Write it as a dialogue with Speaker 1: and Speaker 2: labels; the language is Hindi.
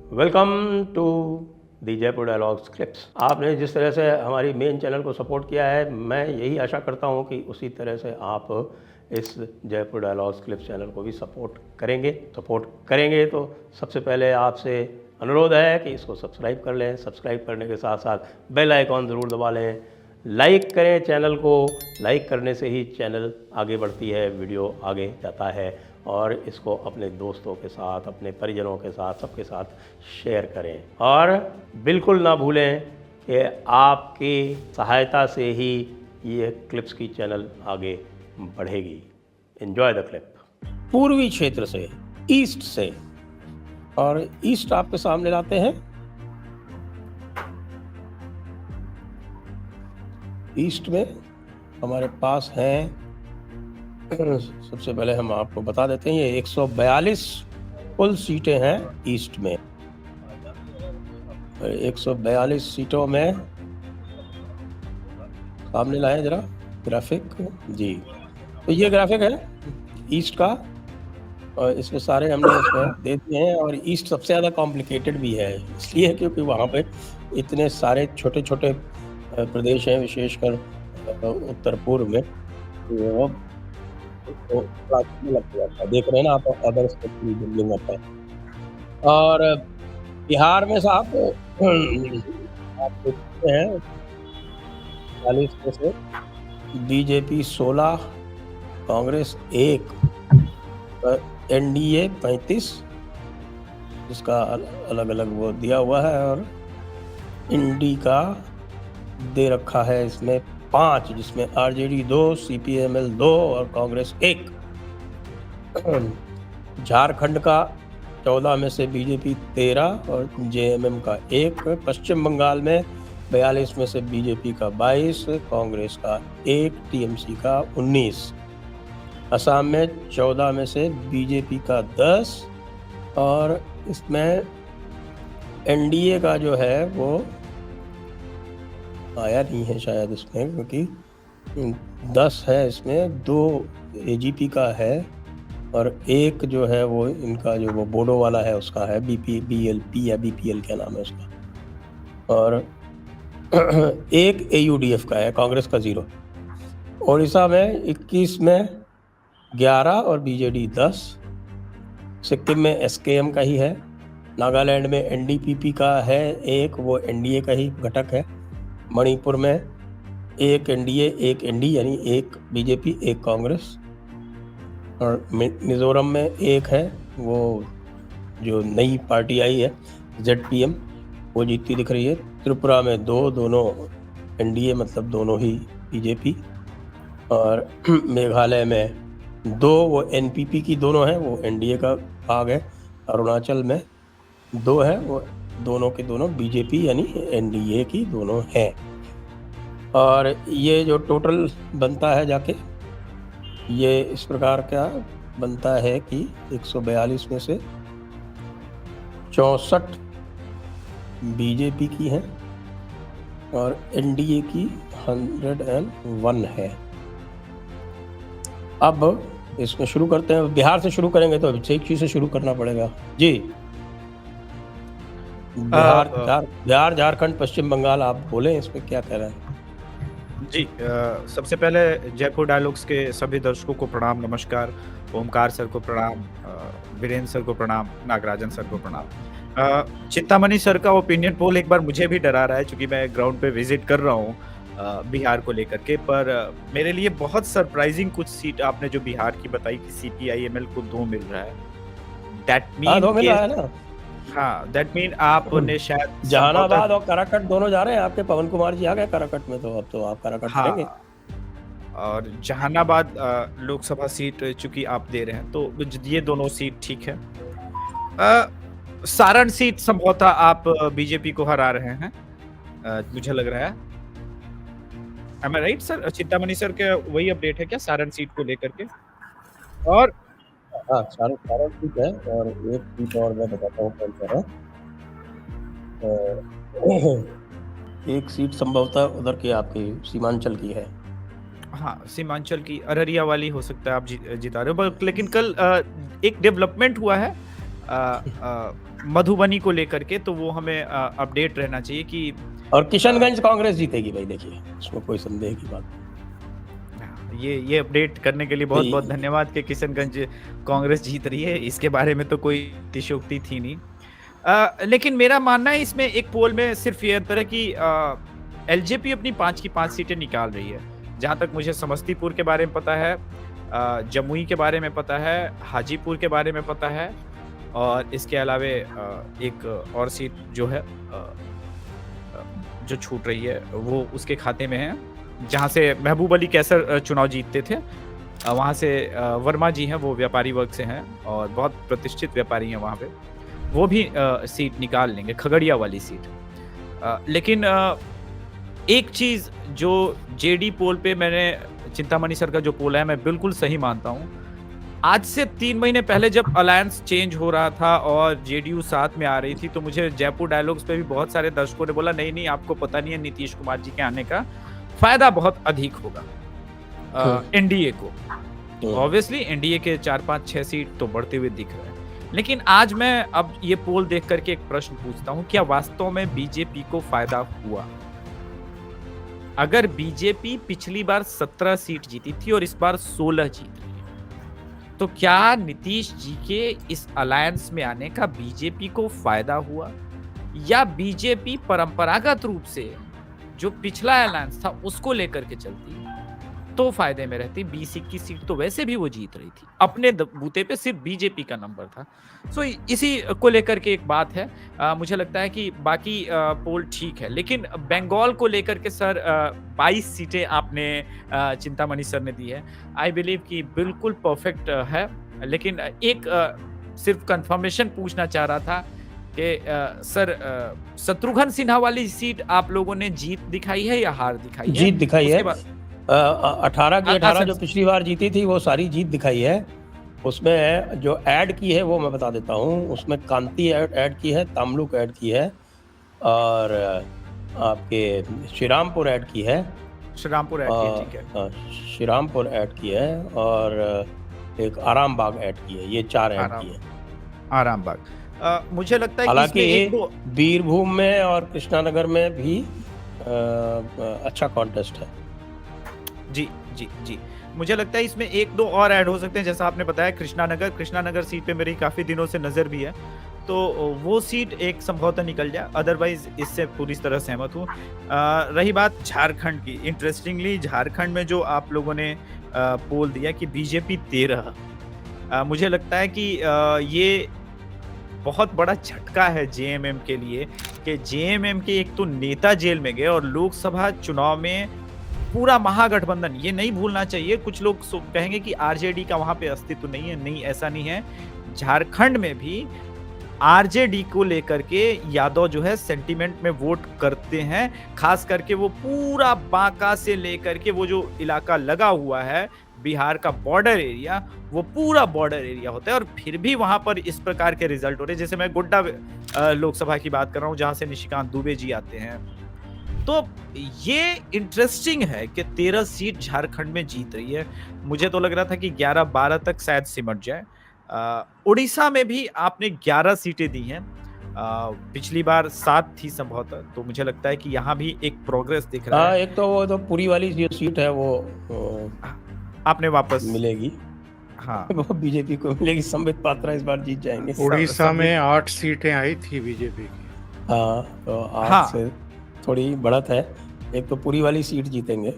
Speaker 1: Welcome to the Jaipur dialogues clips. आपने जिस तरह से हमारी मेन चैनल को सपोर्ट किया है, मैं यही आशा करता हूं कि उसी तरह से आप इस जयपुर डायलॉग्स क्लिप्स चैनल को भी सपोर्ट करेंगे तो सबसे पहले आपसे अनुरोध है कि इसको सब्सक्राइब कर लें। सब्सक्राइब करने के साथ साथ बेल आइकॉन ज़रूर दबा लें। लाइक करें चैनल को। लाइक करने से ही चैनल आगे बढ़ती है, वीडियो आगे जाता है। और इसको अपने दोस्तों के साथ, अपने परिजनों के साथ, सबके साथ शेयर करें। और बिल्कुल ना भूलें कि आपकी सहायता से ही ये क्लिप्स की चैनल आगे बढ़ेगी। Enjoy the clip. पूर्वी क्षेत्र से, ईस्ट से, और ईस्ट आपके सामने लाते हैं। ईस्ट में हमारे पास हैं, सबसे पहले हम आपको बता देते हैं, ये 142 कुल सीटें हैं ईस्ट में। 142 सीटों में सामने लाएं जरा ग्राफिक जी। तो ये ग्राफिक है ईस्ट का, और इसमें सारे हमने इसमें दे दिए हैं। और ईस्ट सबसे ज़्यादा कॉम्प्लिकेटेड भी है, इसलिए क्योंकि वहाँ पे इतने सारे छोटे छोटे प्रदेश हैं, विशेषकर उत्तर पूर्व में। वो तो लग जाता है, देख रहे हैं ना आप, अदर स्टेट की बिल्डिंग होता है। और बिहार में साहब आप देखते हैं 40 में से बीजेपी 16, कांग्रेस 1, एनडीए 35, जिसका अलग अलग वो दिया हुआ है, और इंडी का दे रखा है इसमें 5, जिसमें आरजेडी 2, सीपीएमएल 2 और कांग्रेस 1। झारखंड का 14 में से बीजेपी 13 और जेएमएम का 1। पश्चिम बंगाल में 42 में से बीजेपी का 22, कांग्रेस का 1, टीएमसी का 19। असम में 14 में से बीजेपी का 10, और इसमें एनडीए का जो है वो आया नहीं है शायद इसमें, क्योंकि 10 है इसमें, 2 एजीपी का है, और 1 जो है वो इनका जो वो बोडो वाला है उसका है, बीएलपी या बीपीएल क्या नाम है उसका, और 1 एयूडीएफ का है, कांग्रेस का 0। उड़ीसा में 21 में 11 और बीजेडी 10। सिक्किम में एसकेएम का ही है। नागालैंड में एनडीपीपी का है 1, वो एनडीए का ही घटक है। मणिपुर में 1 एनडीए 1 एनडी, यानी 1 बीजेपी 1 कांग्रेस। और मिजोरम में 1 है, वो जो नई पार्टी आई है जेडपीएम, वो जीतती दिख रही है। त्रिपुरा में 2, दोनों एनडीए, मतलब दोनों ही बीजेपी। और मेघालय में 2, वो एनपीपी की दोनों हैं, वो एनडीए का भाग है। अरुणाचल में 2 है, वो दोनों के दोनों बीजेपी यानी एनडीए की दोनों हैं। और ये जो टोटल बनता है जाके, ये इस प्रकार का बनता है कि 142 में से 64 बीजेपी की हैं और एनडीए की 101 है। अब इसमें शुरू करते हैं। बिहार से शुरू करेंगे तो अभिषेक जी से शुरू करना पड़ेगा जी। बिहार, झारखंड, पश्चिम बंगाल, आप बोलें इस पे क्या कह रहे हैं
Speaker 2: जी। सबसे पहले जयपुर डायलॉग्स के सभी दर्शकों को प्रणाम, नमस्कार। ओमकार सर को प्रणाम, वीरेंद्र सर को प्रणाम, नागराजन सर को प्रणाम। चिंतामणि सर का ओपिनियन पोल एक बार मुझे भी डरा रहा है, क्योंकि मैं ग्राउंड पे विजिट कर रहा हूँ बिहार को लेकर के। पर मेरे लिए बहुत सरप्राइजिंग कुछ सीट आपने जो बिहार की बताई कि सीपीआईएमएल को 2 मिल रहा है। दैट मीन हाँ, दैट मीन आपने शायद
Speaker 1: जहानाबाद और कराकट दोनों जा रहे हैं आपके। पवन कुमार जी आ गए कराकट में, तो अब तो आप कराकट करेंगे।
Speaker 2: और जहानाबाद लोकसभा सीट चूंकि आप दे रहे हैं, तो ये दोनों सीट ठीक है। सारण सीट संभवतः आप बीजेपी को हरा रहे हैं, मुझे लग रहा है। Am I right, sir? Chintamani sir के वही अपडेट है क्या सारण सीट को लेकर के? और
Speaker 1: हाँ, सारण सीट है, और एक सीट और मैं बताता हूँ कौन सा है। एक सीट संभवतः उधर की आपकी सीमांचल की है।
Speaker 2: हाँ, सीमांचल की अररिया वाली हो सकता है आप जिता रहे हो। लेकिन कल एक डेवलपमेंट हुआ है मधुबनी को लेकर के, तो वो हमें अपडेट रहना चाहिए कि
Speaker 1: और किशनगंज कांग्रेस जीतेगी भाई, देखिए उसमें कोई संदेह की बात नहीं।
Speaker 2: ये अपडेट करने के लिए बहुत बहुत धन्यवाद कि किशनगंज कांग्रेस जीत रही है, इसके बारे में तो कोई अतिशयोक्ति थी नहीं। लेकिन मेरा मानना है इसमें एक पोल में सिर्फ ये अंतर है कि एलजेपी अपनी 5 की 5 सीटें निकाल रही है। जहाँ तक मुझे समस्तीपुर के बारे में पता है, जमुई के बारे में पता है, हाजीपुर के बारे में पता है, और इसके अलावे एक और सीट जो है जो छूट रही है वो उसके खाते में है, जहाँ से महबूब अली कैसर चुनाव जीतते थे। वहाँ से वर्मा जी हैं, वो व्यापारी वर्ग से हैं और बहुत प्रतिष्ठित व्यापारी हैं वहाँ पे, वो भी सीट निकाल लेंगे, खगड़िया वाली सीट। लेकिन एक चीज़ जो जेडी पोल पे मैंने, चिंतामणि सर का जो पोल है, मैं बिल्कुल सही मानता हूँ। आज से 3 महीने पहले जब अलायंस चेंज हो रहा था और जेडीयू साथ में आ रही थी, तो मुझे जयपुर डायलॉग्स पे भी बहुत सारे दर्शकों ने बोला नहीं नहीं आपको पता नहीं है, नीतीश कुमार जी के आने का फायदा बहुत अधिक होगा एनडीए को। ऑब्वियसली एनडीए के 4, 5, 6 सीट तो बढ़ते हुए दिख रहे हैं। लेकिन आज मैं अब ये पोल देख करके एक प्रश्न पूछता हूँ, क्या वास्तव में बीजेपी को फायदा हुआ? अगर बीजेपी पिछली बार 17 सीट जीती थी और इस बार 16 जीत रही है, तो क्या नीतीश जी के इस अलायंस में आने का बीजेपी को फायदा हुआ, या बीजेपी परंपरागत रूप से जो पिछला अलायंस था उसको लेकर के चलती तो फायदे में रहती? 20-21 सीट तो वैसे भी वो जीत रही थी, अपने बूते पे सिर्फ बीजेपी का नंबर था। सो इसी को लेकर के एक बात है। मुझे लगता है कि बाकी पोल ठीक है, लेकिन बंगाल को लेकर के सर 22 सीटें आपने चिंतामणि सर ने दी है। आई बिलीव कि बिल्कुल परफेक्ट है, लेकिन एक सिर्फ कंफर्मेशन पूछना चाह रहा था कि सर शत्रुघ्न सिन्हा वाली सीट आप लोगों ने जीत दिखाई है या हार दिखाई है?
Speaker 1: जीत दिखाई है। 18 की 18 जो पिछली बार जीती थी वो सारी जीत दिखाई है। उसमें जो ऐड की है वो मैं बता देता हूँ। उसमें कांति ऐड की है, तमलुक ऐड की है, और आपके श्रीरामपुर ऐड की है।
Speaker 2: श्रीरामपुर ऐड की है, ठीक है।
Speaker 1: श्रीरामपुर ऐड की है और एक आरामबाग ऐड की है। ये 4 ऐड की है।
Speaker 2: आरामबाग मुझे लगता है
Speaker 1: हालांकि बीरभूम में और कृष्णानगर में भी अच्छा कॉन्टेस्ट है।
Speaker 2: जी जी जी, मुझे लगता है इसमें 1-2 और ऐड हो सकते हैं। जैसा आपने बताया कृष्णानगर सीट पे मेरी काफ़ी दिनों से नज़र भी है, तो वो सीट एक संभवतः निकल जाए, अदरवाइज इससे पूरी तरह सहमत हूँ। रही बात झारखंड की, इंटरेस्टिंगली झारखंड में जो आप लोगों ने पोल दिया कि बीजेपी 13, मुझे लगता है कि ये बहुत बड़ा झटका है जेएमएम के लिए कि जेएमएम के एक तो नेता जेल में गए और लोकसभा चुनाव में पूरा महागठबंधन, ये नहीं भूलना चाहिए। कुछ लोग कहेंगे कि आरजेडी का वहां पे अस्तित्व नहीं है, नहीं ऐसा नहीं है। झारखंड में भी आरजेडी को लेकर के यादव जो है सेंटीमेंट में वोट करते हैं, खास करके वो पूरा बांका से लेकर के वो जो इलाका लगा हुआ है बिहार का बॉर्डर एरिया, वो पूरा बॉर्डर एरिया होता है, और फिर भी वहां पर इस प्रकार के रिजल्ट हो रहे हैं। जैसे मैं गोड्डा लोकसभा की बात कर रहा हूँ, जहां से निशिकांत दुबे जी आते हैं। तो ये इंटरेस्टिंग है कि 13 सीट झारखंड में जीत रही है। मुझे तो लग रहा था कि 11-12 तक शायद सिमट जाए। उड़ीसा में भी आपने 11 सीटें दी हैं, पिछली बार 7 थी संभवतः, तो मुझे लगता है कि यहाँ भी एक प्रोग्रेस दिख रहा है।
Speaker 1: एक तो वो तो पूरी वाली जो सीट है वो
Speaker 2: आपने वापस
Speaker 1: मिलेगी।
Speaker 2: हाँ,
Speaker 1: वो बीजेपी को मिलेगी। संबित पात्रा इस बार जीत जाएंगे।
Speaker 3: उड़ीसा में 8 सीटें आई थी बीजेपी की।
Speaker 1: हाँ, तो 8 से थोड़ी बढ़त है। एक तो पूरी वाली सीट जीतेंगे।